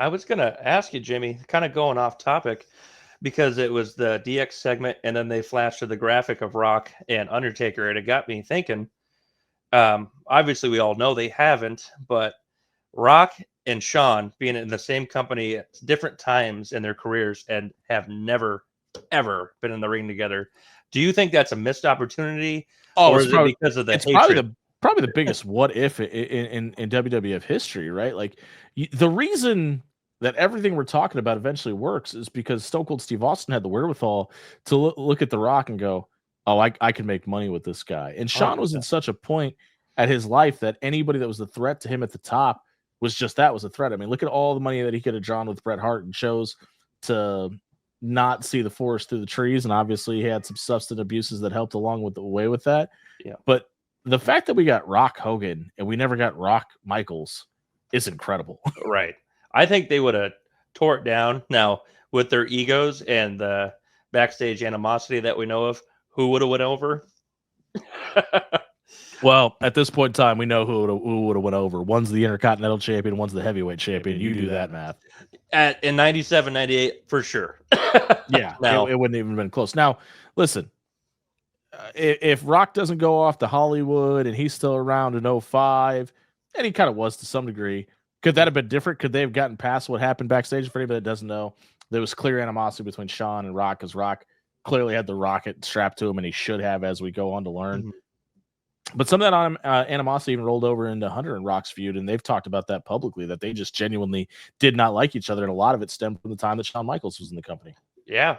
I was gonna ask you, Jimmy, kind of going off topic because it was the DX segment, and then they flashed to the graphic of Rock and Undertaker, and it got me thinking. Obviously, we all know they haven't, but Rock and Shawn being in the same company at different times in their careers and have never ever been in the ring together. Do you think that's a missed opportunity, Oh, or it's is it probably because of the it's probably hatred? the biggest what if in WWF history, right? Like the reason that everything we're talking about eventually works is because Stone Cold Steve Austin had the wherewithal to look at The Rock and go, "Oh, I can make money with this guy." And Shawn was in 100%. such a point at his life that anybody that was a threat to him at the top was a threat. I mean, look at all the money that he could have drawn with Bret Hart and chose to not see the forest through the trees. And obviously, he had some substance abuses that helped along with the way with that. Yeah. But the fact that we got Rock Hogan and we never got Rock Michaels is incredible. Right. I think they would have tore it down. Now, with their egos and the backstage animosity that we know of, who would have went over? Well, at this point in time, we know who would have went over. One's the Intercontinental Champion, one's the Heavyweight Champion. You do that math. In 97, 98, for sure. Yeah, Now, it wouldn't even been close. Now, listen, if Rock doesn't go off to Hollywood and he's still around in 05, and he kind of was to some degree, could that have been different? Could they have gotten past what happened backstage? For anybody that doesn't know, there was clear animosity between Shawn and Rock because Rock clearly had the rocket strapped to him, and he should have, as we go on to learn. Mhm. But some of that animosity even rolled over into Hunter and Rock's feud, and they've talked about that publicly, that they just genuinely did not like each other, and a lot of it stemmed from the time that Shawn Michaels was in the company. Yeah,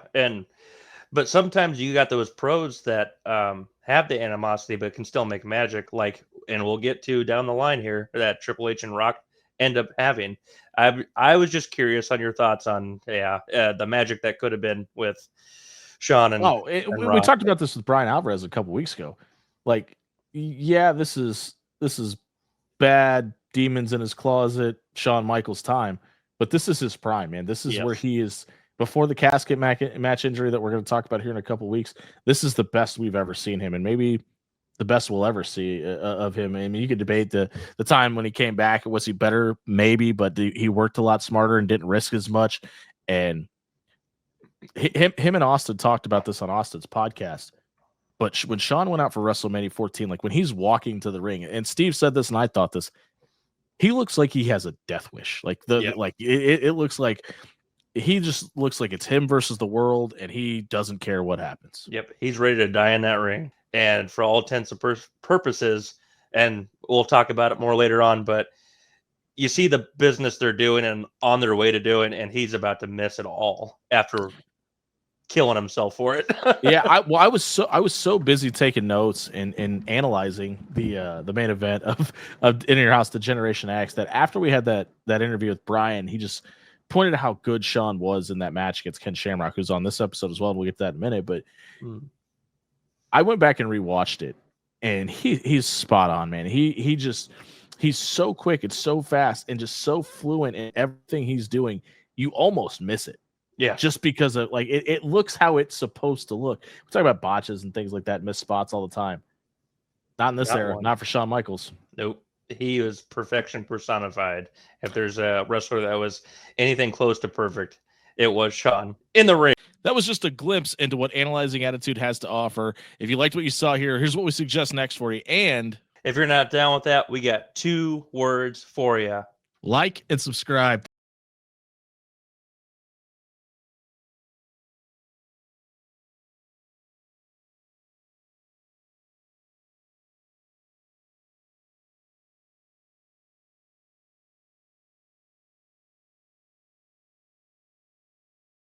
but sometimes you got those pros that have the animosity but can still make magic, like, and we'll get to down the line here, that Triple H and Rock end up having. I was just curious on your thoughts on the magic that could have been with Shawn and we Rock. talked about this with Brian Alvarez a couple weeks ago. Like, yeah, this is bad demons in his closet, Shawn Michaels time, but this is his prime, man. This is where he is before the casket match injury that we're going to talk about here in a couple weeks. This is the best we've ever seen him, and maybe the best we'll ever see of him. I mean, you could debate the time when he came back. Was he better? Maybe, but he worked a lot smarter and didn't risk as much. And him and Austin talked about this on Austin's podcast. But when Shawn went out for WrestleMania 14, like when he's walking to the ring, and Steve said this, and I thought this, he looks like he has a death wish. Like it looks like he just looks like it's him versus the world, and he doesn't care what happens. Yep, he's ready to die in that ring, and for all intents and purposes, and we'll talk about it more later on. But you see the business they're doing and on their way to doing, and he's about to miss it all after killing himself for it. Yeah, I was so busy taking notes and analyzing the main event of In Your House, the Generation X, that after we had that interview with Brian, he just pointed out how good Shawn was in that match against Ken Shamrock, who's on this episode as well. We'll get to that in a minute, but I went back and rewatched it, and he's spot on, man. He's so quick and so fast and just so fluent in everything he's doing. You almost miss it. Yeah, just because of like it looks how it's supposed to look. We talk about botches and things like that, miss spots all the time. Not in this era, not for Shawn Michaels. Nope. He was perfection personified. If there's a wrestler that was anything close to perfect, it was Shawn in the ring. That was just a glimpse into what Analyzing Attitude has to offer. If you liked what you saw here, here's what we suggest next for you. And if you're not down with that, we got 2 words for you. Like and subscribe.